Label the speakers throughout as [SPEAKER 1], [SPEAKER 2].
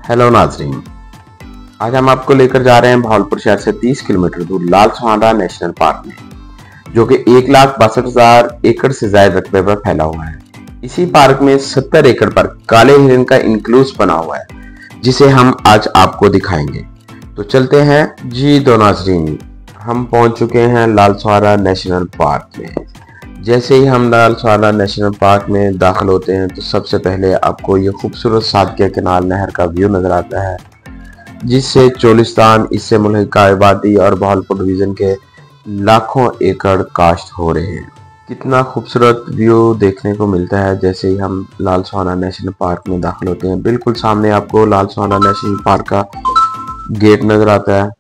[SPEAKER 1] Hello नाजरीन, आज हम आपको लेकर जा रहे हैं भावलपुर शहर से 30 किलोमीटर दूर लाल सुहाना नेशनल पार्क में, जो कि 1,62,000 एकड़ से ज्यादा रकबे पर फैला हुआ है। इसी पार्क में 70 एकड़ पर काले हिरन का इंक्लूस बना हुआ है, जिसे हम आज आपको दिखाएंगे। तो चलते हैं जी। दो नाजरीन, हम पहुंच चुके हैं लाल सुहाना नेशनल पार्क में। जैसे ही हम लाल सुहाना नेशनल पार्क में दाखिल होते हैं तो सबसे पहले आपको ये खूबसूरत सादकिया केनाल नहर का व्यू नजर आता है, जिससे चोलिस्तान, इससे मुल्हिका आबादी और भावलपुर डिवीजन के लाखों एकड़ काश्त हो रहे हैं। कितना खूबसूरत व्यू देखने को मिलता है जैसे ही हम लाल सुहाना नेशनल पार्क में दाखिल होते हैं। बिल्कुल सामने आपको लाल सुहाना नेशनल पार्क का गेट नजर आता है।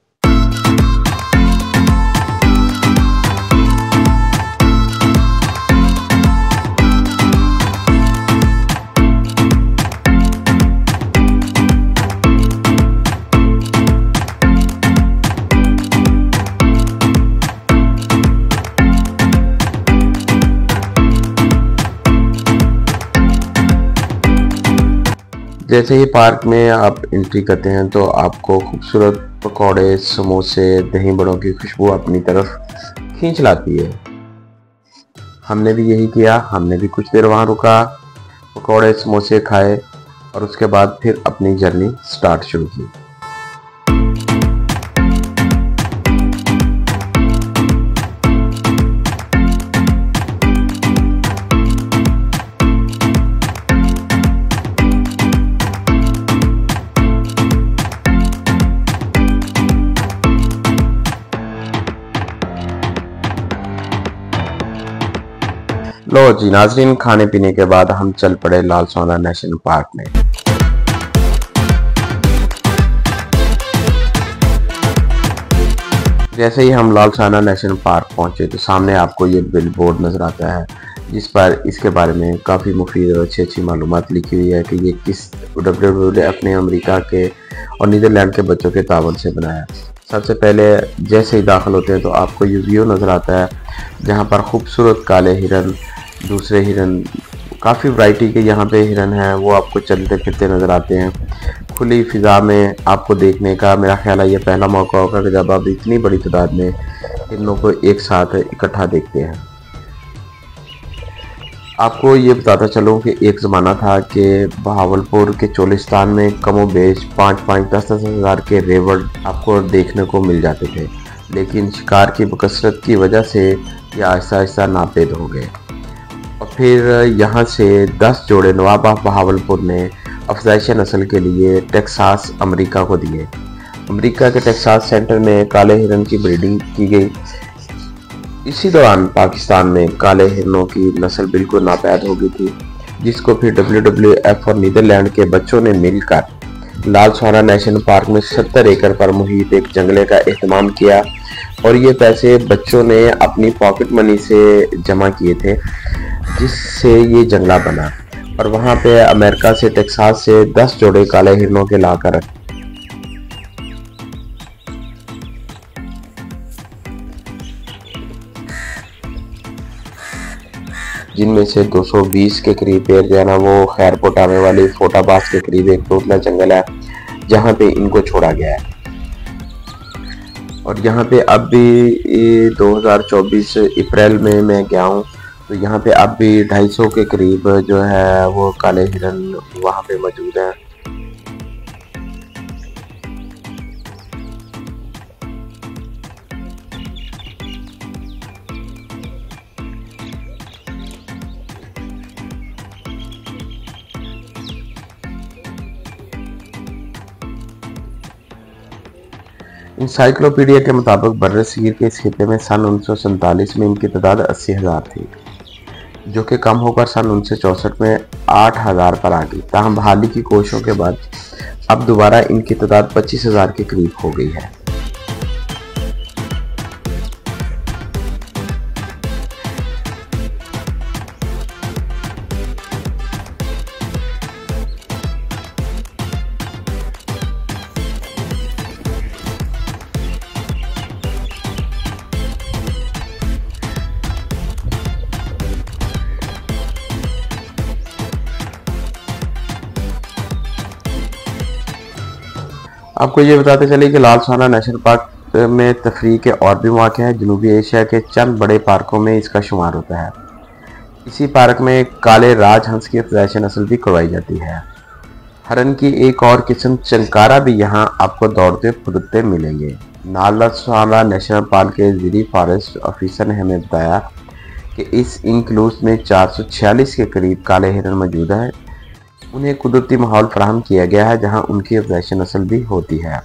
[SPEAKER 1] जैसे ही पार्क में आप एंट्री करते हैं तो आपको खूबसूरत पकौड़े, समोसे, दही बड़ों की खुशबू अपनी तरफ खींच लाती है। हमने भी यही किया, हमने भी कुछ देर वहाँ रुका, पकौड़े समोसे खाए और उसके बाद फिर अपनी जर्नी स्टार्ट शुरू की। लो जी नाजरीन, खाने पीने के बाद हम चल पड़े लाल सुहाना नेशनल पार्क में। जैसे ही हम लाल सुहाना नेशनल पार्क पहुंचे तो सामने आपको ये बिल बोर्ड नजर आता है, जिस पर इसके बारे में काफ़ी मुफीद और अच्छी मालूमात लिखी हुई है कि ये किस WWE ने अपने अमेरिका के और नीदरलैंड के बच्चों के तावन से बनाया। सबसे पहले जैसे ही दाखिल होते हैं तो आपको ये व्यू नज़र आता है, जहाँ पर खूबसूरत काले हिरन, दूसरे हिरन, काफ़ी वैरायटी के यहाँ पे हिरन हैं, वो आपको चलते फिरते नज़र आते हैं। खुली फिज़ा में आपको देखने का मेरा ख्याल है ये पहला मौका होगा कि जब आप इतनी बड़ी तादाद में हिरनों को एक साथ इकट्ठा देखते हैं। आपको ये बताता चलूँ कि एक ज़माना था कि भावलपुर के चोलिस्तान में कमोबेश 5-10 हज़ार के रेवड़ आपको देखने को मिल जाते थे, लेकिन शिकार की बकसरत की वजह से ये आहिस्ता आहिस्ता नापेद हो गए। और फिर यहाँ से 10 जोड़े नवाब ऑफ भावलपुर ने अफजाइश नस्ल के लिए टेक्सास अमेरिका को दिए। अमेरिका के टेक्सास सेंटर में काले हिरन की ब्रीडिंग की गई। इसी दौरान पाकिस्तान में काले हिरनों की नस्ल बिल्कुल नापैद हो गई थी, जिसको फिर WWF और नीदरलैंड के बच्चों ने मिलकर लाल सुहाना नेशनल पार्क में 70 एकड़ पर मुहित एक जंगले का एहतमाम किया और ये पैसे बच्चों ने अपनी पॉकेट मनी से जमा किए थे, जिससे ये जंगला बना। और वहाँ पे अमेरिका से, टेक्सास से 10 जोड़े काले हिरनों के लाकर रखे, जिनमें से 220 के करीब पेड़ जो है ना वो खैरपुट आने वाली फोटाबाज के करीब एक तोतला जंगल है, जहाँ पे इनको छोड़ा गया है। और यहाँ पे अब भी 2024 अप्रैल में मैं गया हूँ, तो यहाँ पे अब भी 250 के करीब जो है वो काले हिरन वहाँ पे मौजूद हैं। इंसाइक्लोपीडिया के मुताबिक बर्रसीर के इस खित्ते में सन 1947 में इनकी तादाद 80,000 थी, जो कि कम होकर सन 1964 में 8,000 पर आ गई। ताहम बहाली की कोशिशों के बाद अब दोबारा इनकी तादाद 25,000 के करीब हो गई है। आपको ये बताते चले कि लाल सुहाना नेशनल पार्क में तफरीह के और भी मौके हैं। जनूबी एशिया के चंद बड़े पार्कों में इसका शुमार होता है। इसी पार्क में काले राजहंस की अफज़ाइश नस्ल भी करवाई जाती है। हरन की एक और किस्म चंकारा भी यहाँ आपको दौड़ते फुदकते मिलेंगे। लाल सुहाना नेशनल पार्क के ज़िली फॉरेस्ट ऑफिसर ने हमें बताया कि इस इंक्लूस में 446 के करीब काले हिरन मौजूद है। उन्हें कुदरती माहौल फराहम किया गया है जहां उनकी अफज़ाइश नस्ल भी होती है।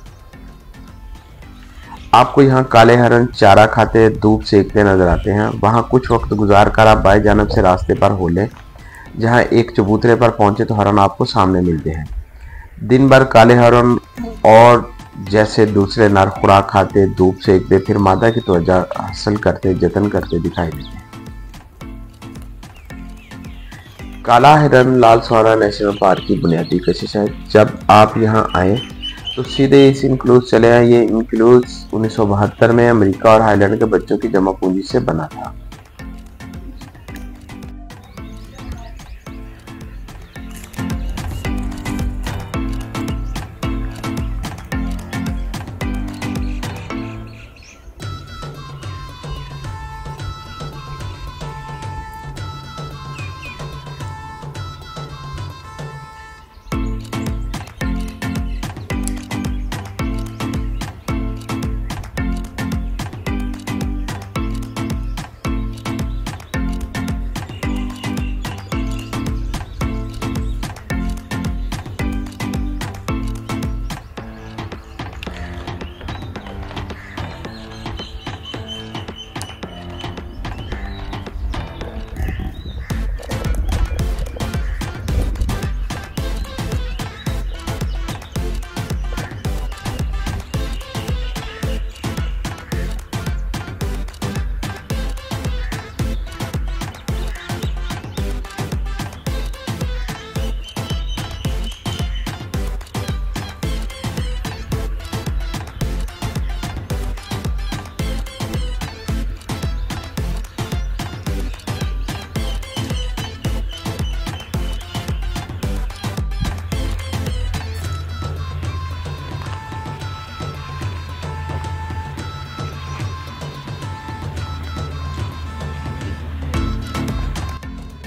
[SPEAKER 1] आपको यहाँ काले हिरन चारा खाते धूप सेकते नजर आते हैं। वहां कुछ वक्त गुजार कर आप बाएं जानब से रास्ते पर हो लें। जहां एक चबूतरे पर पहुंचे तो हिरन आपको सामने मिलते हैं। दिन भर काले हिरन और जैसे दूसरे नर खुराक खाते धूप सेकते फिर मादा की तवज्जो हासिल करते जतन करते दिखाई देते हैं। काला हिरन लाल सुहाना नेशनल पार्क की बुनियादी कशिश है। जब आप यहाँ आए तो सीधे इस इंक्लूज चले आए। ये इंक्लूज 1972 में अमेरिका और हाईलैंड के बच्चों की जमा पूंजी से बना था।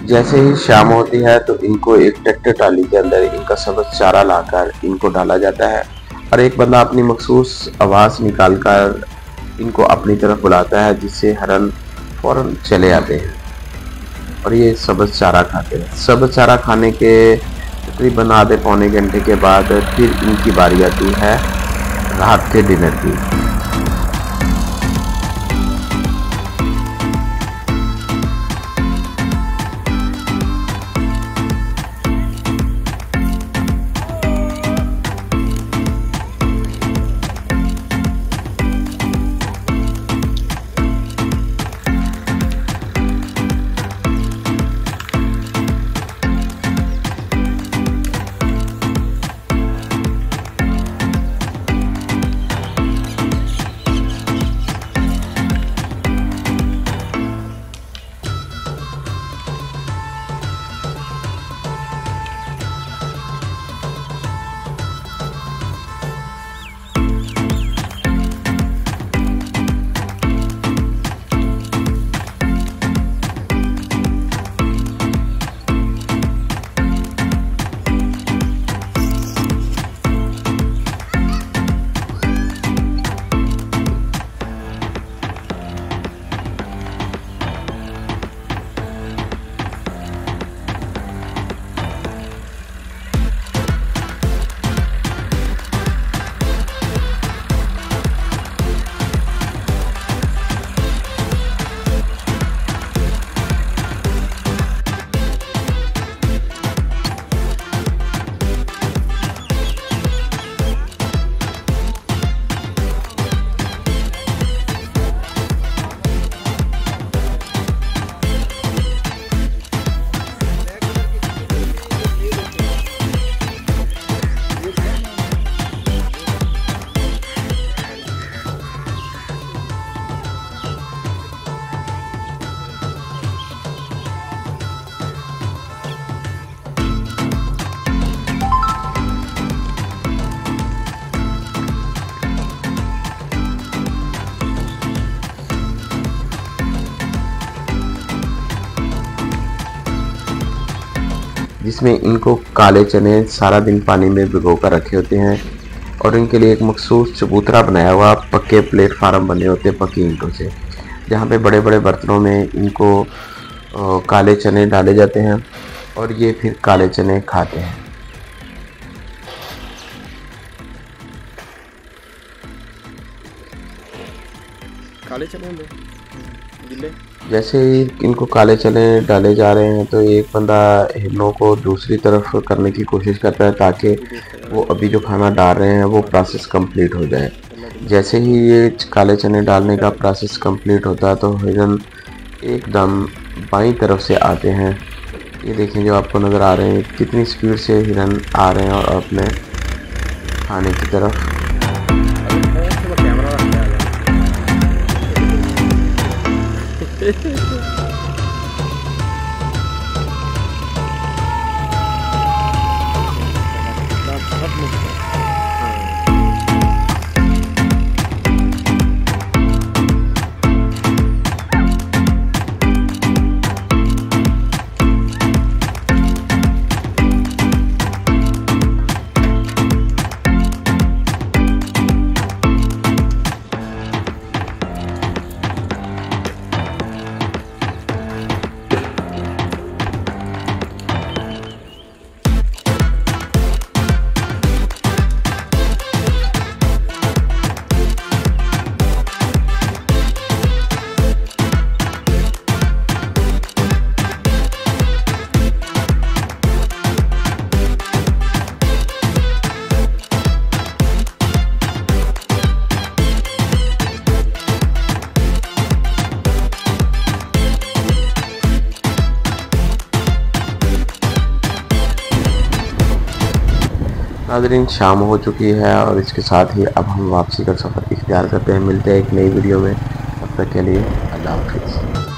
[SPEAKER 1] जैसे ही शाम होती है तो इनको एक ट्रैक्टर ट्राली के अंदर इनका सब्ज चारा लाकर इनको डाला जाता है और एक बंदा अपनी मखसूस आवाज़ निकालकर इनको अपनी तरफ बुलाता है, जिससे हरन फौरन चले आते हैं और ये सब्ज चारा खाते हैं। सब्ज चारा खाने के तकरीबन आधे पौने घंटे के बाद फिर इनकी बारी आती है रात के डिनर की। इसमें इनको काले चने सारा दिन पानी में भिगो कर रखे होते हैं और इनके लिए एक मखसूस चबूतरा बनाया हुआ पक्के प्लेटफार्म बने होते हैं पक्की ईंटों से, जहाँ पे बड़े बड़े बर्तनों में इनको काले चने डाले जाते हैं और ये फिर काले चने खाते हैं।
[SPEAKER 2] काले चने गिले।
[SPEAKER 1] जैसे ही इनको काले चने डाले जा रहे हैं तो एक बंदा हिरणों को दूसरी तरफ करने की कोशिश करता है ताकि वो अभी जो खाना डाल रहे हैं वो प्रोसेस कंप्लीट हो जाए। जैसे ही ये काले चने डालने का प्रोसेस कंप्लीट होता है तो हिरन एकदम बाईं तरफ से आते हैं। ये देखें जो आपको नज़र आ रहे हैं कितनी स्पीड से हिरन आ रहे हैं और अपने खाने की तरफ। नाज़रीन शाम हो चुकी है और इसके साथ ही अब हम वापसी का सफ़र इख्तियार करते हैं। मिलते हैं एक नई वीडियो में, तब तक के लिए अल्लाह हाफ़िज़।